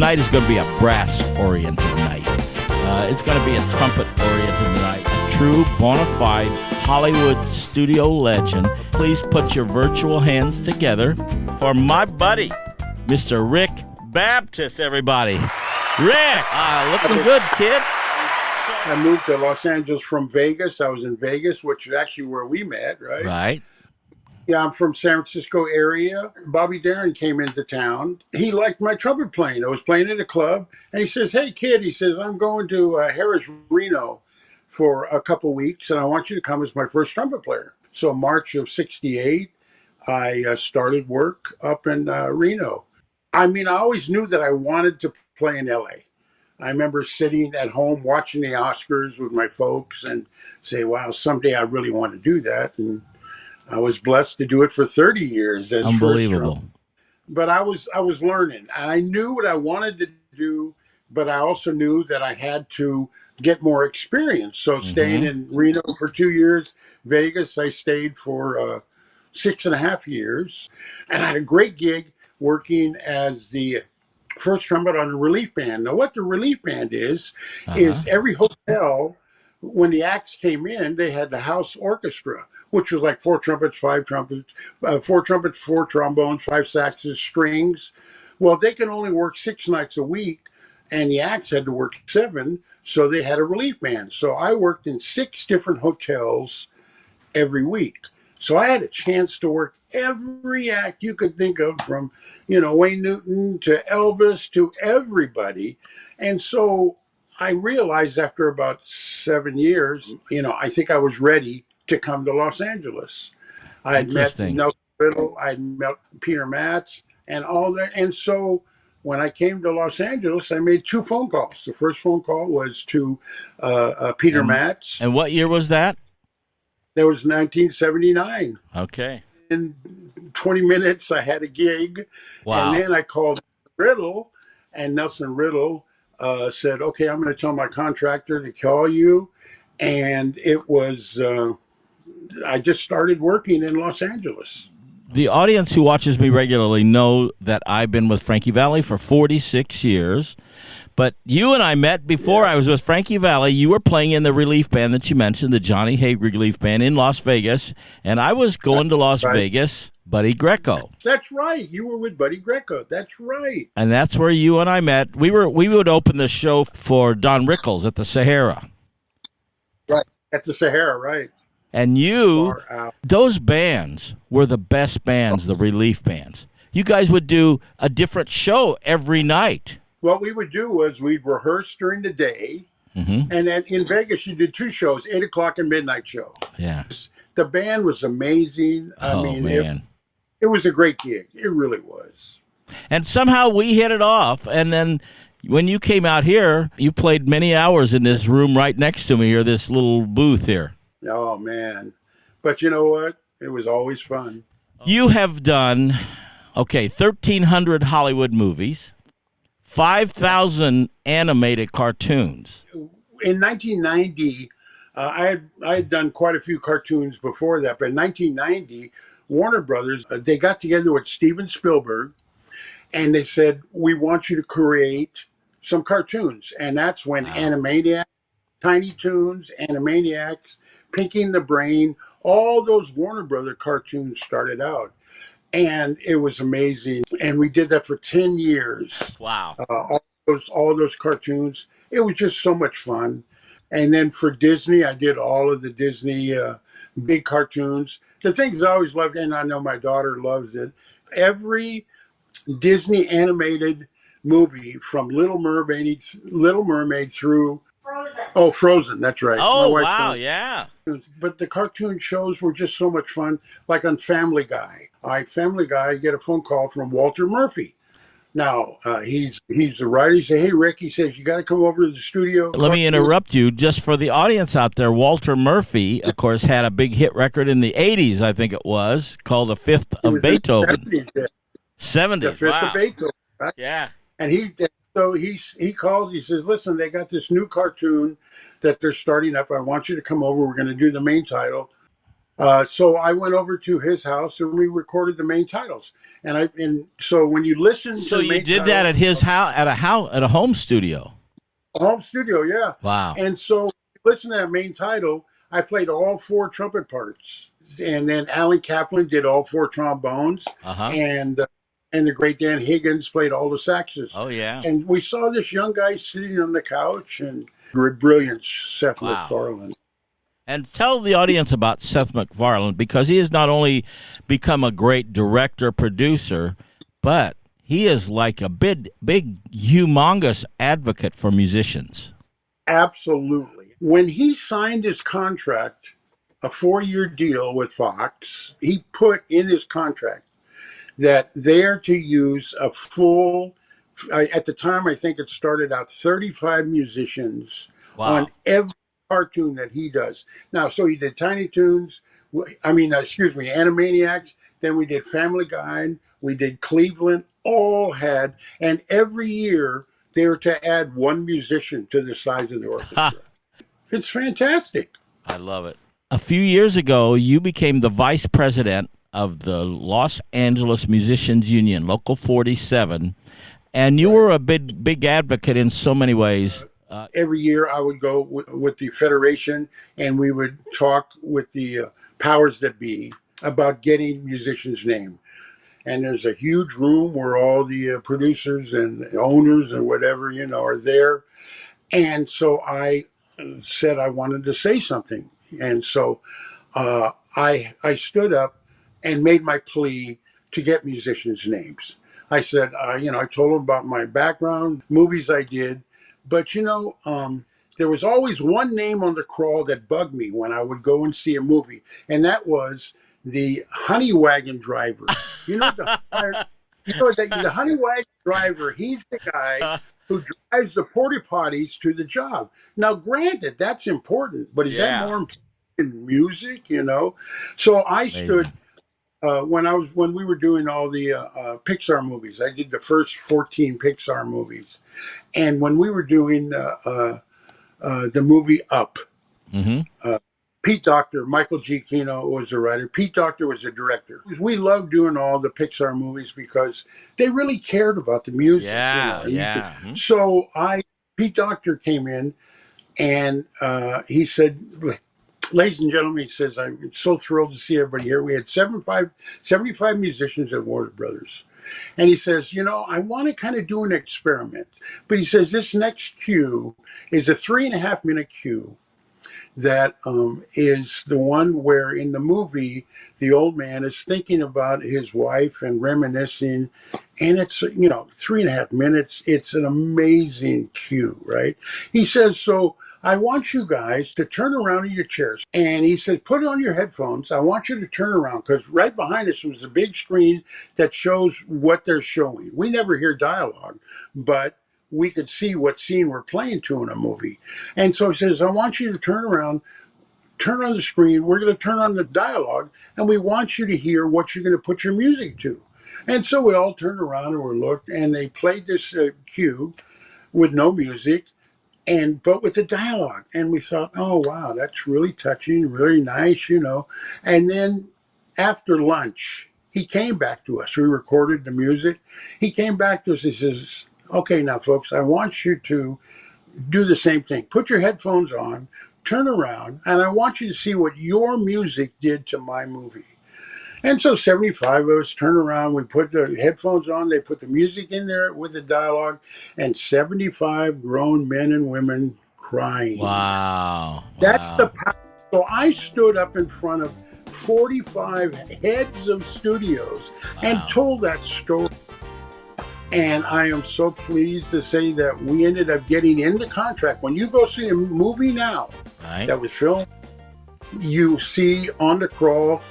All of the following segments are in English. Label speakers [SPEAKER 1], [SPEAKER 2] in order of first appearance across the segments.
[SPEAKER 1] tonight is going to be a brass-oriented night. It's going to be a trumpet-oriented night. A true, bona fide Hollywood studio legend. Please put your virtual hands together for my buddy, Mr. Rick Baptist, everybody. Rick, looking good, kid.
[SPEAKER 2] I moved to Los Angeles from Vegas. I was in Vegas, which is actually where we met, right?
[SPEAKER 1] Right.
[SPEAKER 2] Yeah, I'm from San Francisco area. Bobby Darin came into town. He liked my trumpet playing. I was playing at a club, and he says, "Hey, kid," he says, "I'm going to Harris, Reno for a couple weeks, and I want you to come as my first trumpet player." So March of '68, I started work up in Reno. I mean, I always knew that I wanted to play in L.A. I remember sitting at home watching the Oscars with my folks and say, wow, someday I really want to do that. And I was blessed to do it for 30 years as
[SPEAKER 1] unbelievable.
[SPEAKER 2] First but I was learning. I knew what I wanted to do, but I also knew that I had to get more experience. So staying in Reno for 2 years, Vegas, I stayed for 6.5 years. And I had a great gig working as the first trumpet on a relief band. Now, what the relief band is every hotel, when the acts came in, they had the house orchestra, which was like 4 trumpets, 4 trumpets, 4 trombones, 5 saxes, strings. Well, they can only work 6 nights a week, and the acts had to work 7, so they had a relief band. So I worked in 6 different hotels every week. So I had a chance to work every act you could think of, from, Wayne Newton to Elvis to everybody. And so I realized after about 7 years, I think I was ready to come to Los Angeles. I had met Nelson Riddle, I had met Peter Matz and all that. And so when I came to Los Angeles, I made 2 phone calls. The first phone call was to Peter Matz.
[SPEAKER 1] And what year was that?
[SPEAKER 2] That was 1979.
[SPEAKER 1] Okay.
[SPEAKER 2] In 20 minutes, I had a gig.
[SPEAKER 1] Wow.
[SPEAKER 2] And then I called Riddle, and Nelson Riddle said, okay, I'm going to tell my contractor to call you. And it was, I just started working in Los Angeles.
[SPEAKER 1] The audience who watches me regularly know that I've been with Frankie Valli for 46 years. But you and I met before I was with Frankie Valli. You were playing in the relief band that you mentioned, the Johnny Haig Relief Band in Las Vegas. And I was going to Las Vegas, Buddy Greco.
[SPEAKER 2] That's right. You were with Buddy Greco. That's right.
[SPEAKER 1] And that's where you and I met. We would open the show for Don Rickles at the Sahara.
[SPEAKER 2] Right. At the Sahara, right.
[SPEAKER 1] And those bands were the best bands, the relief bands. You guys would do a different show every night.
[SPEAKER 2] What we would do was we'd rehearse during the day, and then in Vegas you did 2 shows, 8 o'clock and midnight show.
[SPEAKER 1] Yeah.
[SPEAKER 2] The band was amazing. I mean,
[SPEAKER 1] man.
[SPEAKER 2] It was a great gig. It really was.
[SPEAKER 1] And somehow we hit it off, and then when you came out here, you played many hours in this room right next to me, or this little booth here.
[SPEAKER 2] Oh, man. But you know what? It was always fun.
[SPEAKER 1] You have done, 1,300 Hollywood movies, 5,000 animated cartoons.
[SPEAKER 2] In 1990, I had done quite a few cartoons before that, but in 1990, Warner Brothers, they got together with Steven Spielberg, and they said, we want you to create some cartoons. And that's when Animaniacs, Tiny Toons, Animaniacs, Pinky and the Brain, all those Warner Brothers cartoons started out. And it was amazing. And we did that for 10 years.
[SPEAKER 1] Wow.
[SPEAKER 2] All those cartoons. It was just so much fun. And then for Disney, I did all of the Disney big cartoons. The things I always loved, and I know my daughter loves it, every Disney animated movie from Little Mermaid through
[SPEAKER 3] Frozen.
[SPEAKER 2] Oh, Frozen, that's right.
[SPEAKER 1] Oh, wow, yeah.
[SPEAKER 2] But the cartoon shows were just so much fun, like on Family Guy. Family Guy, I get a phone call from Walter Murphy. Now, he's the writer. He said, hey, Rick, he says, you got to come over to the studio.
[SPEAKER 1] Let me interrupt you. Just for the audience out there, Walter Murphy, of course, had a big hit record in the 80s, I think it was, called The Fifth of Beethoven. 70s,
[SPEAKER 2] The Fifth of Beethoven, right?
[SPEAKER 1] Yeah.
[SPEAKER 2] And he calls, he says, listen, they got this new cartoon that they're starting up. I want you to come over. We're going to do the main title. So I went over to his house and we recorded the main titles. And so when you listen
[SPEAKER 1] So
[SPEAKER 2] to the
[SPEAKER 1] you
[SPEAKER 2] main
[SPEAKER 1] did
[SPEAKER 2] title,
[SPEAKER 1] that at his house, at a home studio.
[SPEAKER 2] home studio, yeah.
[SPEAKER 1] Wow.
[SPEAKER 2] And so listen to that main title. I played all 4 trumpet parts, and then Alan Kaplan did all 4 trombones, and the great Dan Higgins played all the saxes.
[SPEAKER 1] Oh yeah.
[SPEAKER 2] And we saw this young guy sitting on the couch, and brilliant Seth MacFarlane.
[SPEAKER 1] And tell the audience about Seth MacFarlane, because he has not only become a great director, producer, but he is like a big, humongous advocate for musicians.
[SPEAKER 2] Absolutely. When he signed his contract, a 4-year deal with Fox, he put in his contract that they are to use a full, at the time I think it started out 35 musicians on every cartoon that he does. Now, so he did Tiny Toons, Animaniacs, then we did Family Guy, we did Cleveland, all had, and every year they were to add 1 musician to the size of the orchestra. It's fantastic.
[SPEAKER 1] I love it. A few years ago, you became the vice president of the Los Angeles Musicians Union, Local 47, and you were a big advocate in so many ways.
[SPEAKER 2] Every year I would go with the federation, and we would talk with the powers that be about getting musicians' name. And there's a huge room where all the producers and owners and whatever, are there. And so I said I wanted to say something. And so I stood up and made my plea to get musicians' names. I said, I told them about my background, movies I did. But, there was always one name on the crawl that bugged me when I would go and see a movie. And that was the honey wagon driver. The honey wagon driver, he's the guy who drives the porta potties to the job. Now, granted, that's important, but is that more important than music, So I stood, when we were doing all the Pixar movies, I did the first 14 Pixar movies. And when we were doing the movie Up, Pete Docter, Michael Giacchino was the writer. Pete Docter was the director. We loved doing all the Pixar movies because they really cared about the music. So Pete Docter came in and he said, ladies and gentlemen, he says, I'm so thrilled to see everybody here. We had 75 musicians at Warner Brothers. And he says, I want to kind of do an experiment. But he says, this next cue is a 3.5-minute cue that is the one where in the movie, the old man is thinking about his wife and reminiscing. And it's, 3.5 minutes. It's an amazing cue, right? He says, so I want you guys to turn around in your chairs. And he said, put on your headphones. I want you to turn around because right behind us was a big screen that shows what they're showing. We never hear dialogue, but we could see what scene we're playing to in a movie. And so he says, I want you to turn around, turn on the screen. We're going to turn on the dialogue, and we want you to hear what you're going to put your music to. And so we all turned around and we looked, and they played this cue with no music, but with the dialogue. And we thought, oh, wow, that's really touching, really nice, And then after lunch, he came back to us. We recorded the music. He came back to us. He says, okay, now, folks, I want you to do the same thing. Put your headphones on, turn around, and I want you to see what your music did to my movie. And so 75 of us turn around, we put the headphones on, they put the music in there with the dialogue, and 75 grown men and women crying.
[SPEAKER 1] Wow.
[SPEAKER 2] That's the power. So I stood up in front of 45 heads of studios and told that story. And I am so pleased to say that we ended up getting in the contract. When you go see a movie now that was filmed, you see on the crawl,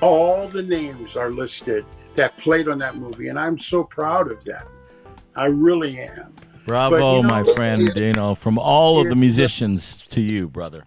[SPEAKER 2] all the names are listed that played on that movie. And I'm so proud of that. I really am.
[SPEAKER 1] Bravo, my friend, from all of the musicians to you, brother.